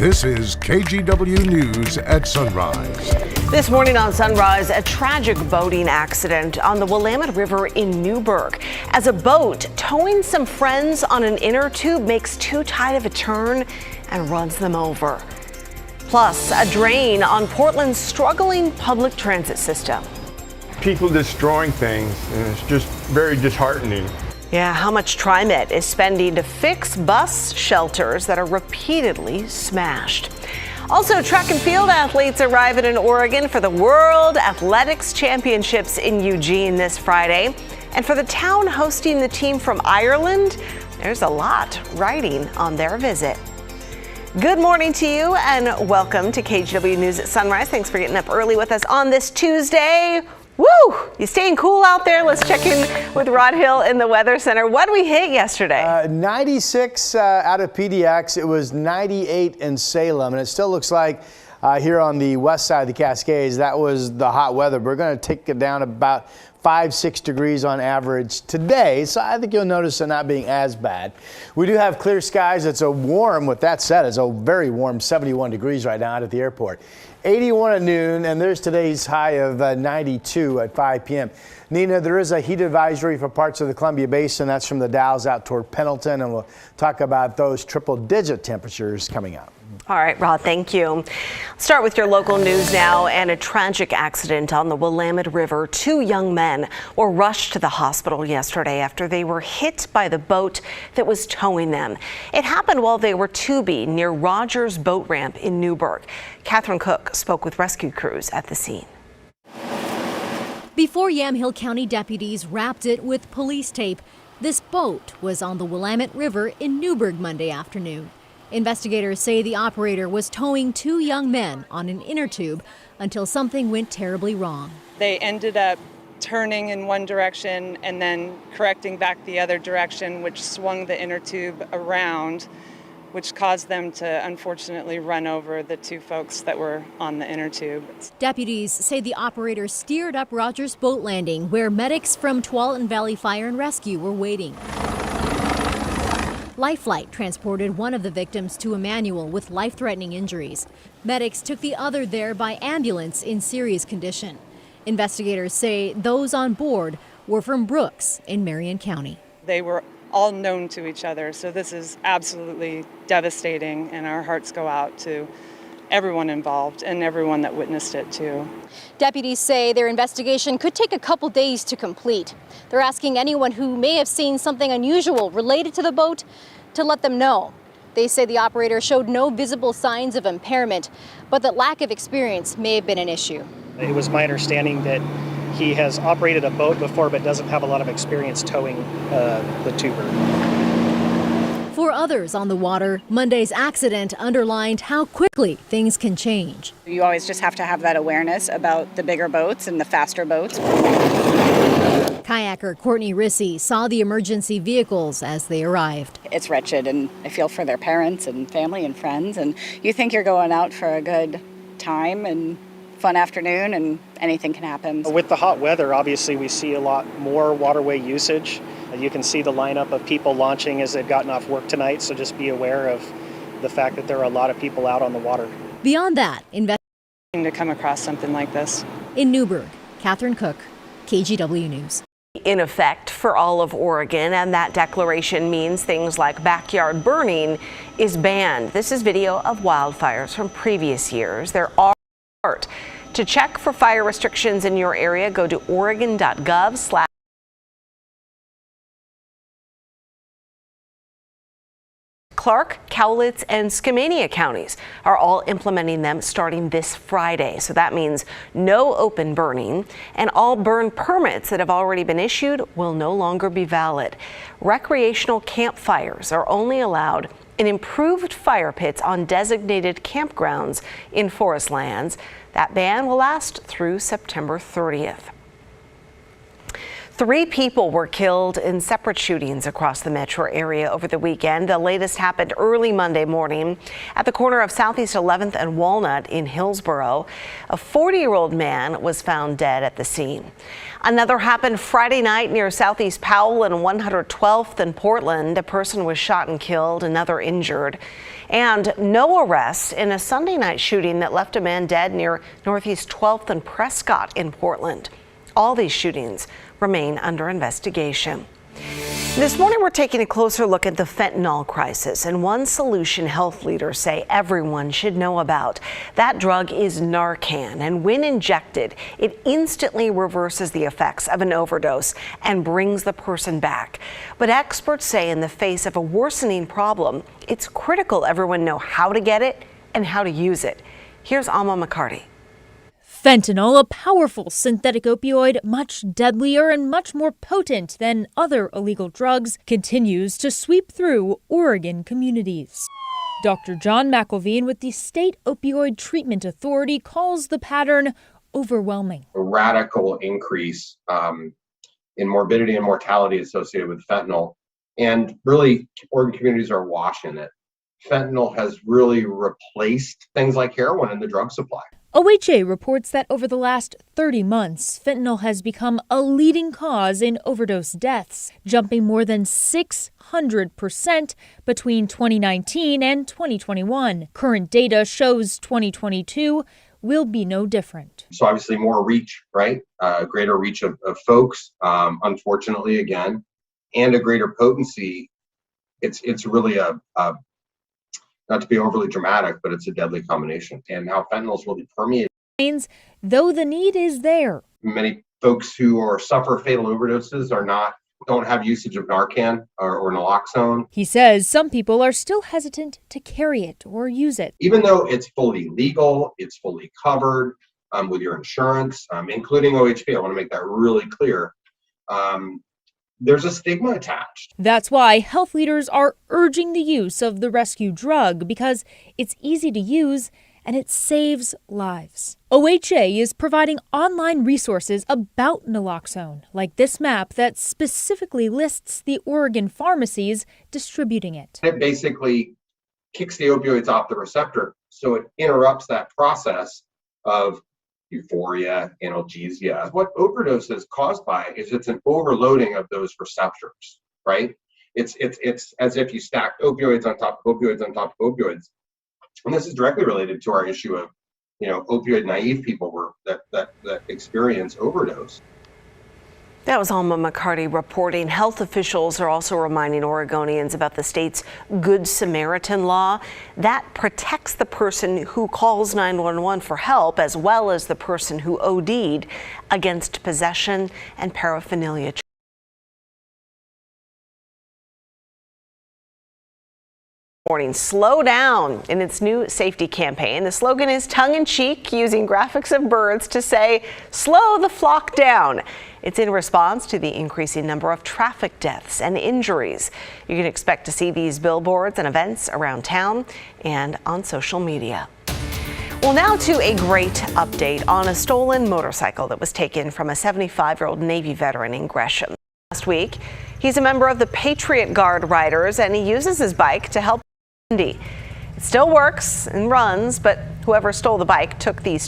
This is KGW News at Sunrise. This morning on Sunrise, a tragic boating accident on the Willamette River in Newburgh as a boat towing some friends on an inner tube makes too tight of a turn and runs them over. Plus, a drain on Portland's struggling public transit system. People destroying things, and it's just very disheartening. Yeah, how much TriMet is spending to fix bus shelters that are repeatedly smashed. Also, track and field athletes arriving in Oregon for the World Athletics Championships in Eugene this Friday. And for the town hosting the team from Ireland, there's a lot riding on their visit. Good morning to you and welcome to KGW News at Sunrise. Thanks for getting up early with us on this Tuesday. Woo! You staying cool out there? Let's check in with Rod Hill in the Weather Center. What did we hit yesterday? 96 out of PDX. It was 98 in Salem, and it still looks like here on the west side of the Cascades, that was the hot weather. We're going to take it down about 5-6 degrees on average today, so I think you'll notice it not being as bad. We do have clear skies. It's a warm, with that said, it's a very warm 71 degrees right now out at the airport. 81 at noon, and there's today's high of 92 at 5 p.m. Nina, there is a heat advisory for parts of the Columbia Basin. That's from the Dalles out toward Pendleton, and we'll talk about those triple-digit temperatures coming up. All right, Rod, thank you. Start with your local news now, and a tragic accident on the Willamette River. 2 young men were rushed to the hospital yesterday after they were hit by the boat that was towing them. It happened while they were tubing near Rogers Boat Ramp in Newburgh. Catherine Cook spoke with rescue crews at the scene. Before Yamhill County deputies wrapped it with police tape, this boat was on the Willamette River in Newburgh Monday afternoon. Investigators say the operator was towing 2 young men on an inner tube until something went terribly wrong. They ended up turning in one direction and then correcting back the other direction, which swung the inner tube around, which caused them to unfortunately run over the 2 folks that were on the inner tube. Deputies say the operator steered up Rogers Boat Landing, where medics from Tualatin Valley Fire and Rescue were waiting. Lifelight transported one of the victims to Emmanuel with life-threatening injuries. Medics took the other there by ambulance in serious condition. Investigators say those on board were from Brooks in Marion County. They were all known to each other, so this is absolutely devastating, and our hearts go out to everyone involved and everyone that witnessed it too. Deputies say their investigation could take a couple days to complete. They're asking anyone who may have seen something unusual related to the boat to let them know. They say the operator showed no visible signs of impairment, but that lack of experience may have been an issue. It was my understanding that he has operated a boat before but doesn't have a lot of experience towing the tuber. For others on the water, Monday's accident underlined how quickly things can change. You always just have to have that awareness about the bigger boats and the faster boats. Kayaker Courtney Rissy saw the emergency vehicles as they arrived. It's wretched, and I feel for their parents and family and friends, and you think you're going out for a good time and fun afternoon, and anything can happen. With the hot weather, obviously we see a lot more waterway usage. You can see the lineup of people launching as they've gotten off work tonight, so just be aware of the fact that there are a lot of people out on the water. Beyond that, To come across something like this. In Newburgh, Catherine Cook, KGW News. In effect for all of Oregon, and that declaration means things like backyard burning is banned. This is video of wildfires from previous years. There are to check for fire restrictions in your area, go to oregon.gov/. Clark, Cowlitz, and Skamania counties are all implementing them starting this Friday. So that means no open burning, and all burn permits that have already been issued will no longer be valid. Recreational campfires are only allowed in improved fire pits on designated campgrounds in forest lands. That ban will last through September 30th. 3 people were killed in separate shootings across the metro area over the weekend. The latest happened early Monday morning at the corner of Southeast 11th and Walnut in Hillsborough. A 40-year-old man was found dead at the scene. Another happened Friday night near Southeast Powell and 112th in Portland. A person was shot and killed, another injured. And no arrests in a Sunday night shooting that left a man dead near Northeast 12th and Prescott in Portland. All these shootings remain under investigation. This morning, we're taking a closer look at the fentanyl crisis and one solution health leaders say everyone should know about. That drug is Narcan, and when injected, it instantly reverses the effects of an overdose and brings the person back. But experts say in the face of a worsening problem, it's critical everyone know how to get it and how to use it. Here's Alma McCarty. Fentanyl, a powerful synthetic opioid, much deadlier and much more potent than other illegal drugs, continues to sweep through Oregon communities. Dr. John McElveen with the State Opioid Treatment Authority calls the pattern overwhelming. A radical increase in morbidity and mortality associated with fentanyl, and really Oregon communities are awash in it. Fentanyl has really replaced things like heroin in the drug supply. OHA reports that over the last 30 months, fentanyl has become a leading cause in overdose deaths, jumping more than 600% between 2019 and 2021. Current data shows 2022 will be no different. So obviously more reach, right? Greater reach of folks, unfortunately, again, and a greater potency. It's really a not to be overly dramatic, but it's a deadly combination. And how fentanyl's really permeating. Though the need is there. Many folks who suffer fatal overdoses don't have usage of Narcan or naloxone. He says some people are still hesitant to carry it or use it. Even though it's fully legal, it's fully covered with your insurance, including OHP. I want to make that really clear. There's a stigma attached. That's why health leaders are urging the use of the rescue drug because it's easy to use and it saves lives. OHA is providing online resources about naloxone, like this map that specifically lists the Oregon pharmacies distributing it. It basically kicks the opioids off the receptor, so it interrupts that process of euphoria, analgesia. What overdose is caused by is it's an overloading of those receptors, right? It's as if you stacked opioids on top of opioids on top of opioids. And this is directly related to our issue of, opioid naive people that experience overdose. That was Alma McCarty reporting. Health officials are also reminding Oregonians about the state's Good Samaritan law. That protects the person who calls 911 for help, as well as the person who OD'd, against possession and paraphernalia. Morning. Slow down in its new safety campaign. The slogan is tongue-in-cheek, using graphics of birds to say, slow the flock down. It's in response to the increasing number of traffic deaths and injuries. You can expect to see these billboards and events around town and on social media. Well, now to a great update on a stolen motorcycle that was taken from a 75-year-old Navy veteran in Gresham. Last week, he's a member of the Patriot Guard Riders, and he uses his bike to help. It still works and runs, but whoever stole the bike took the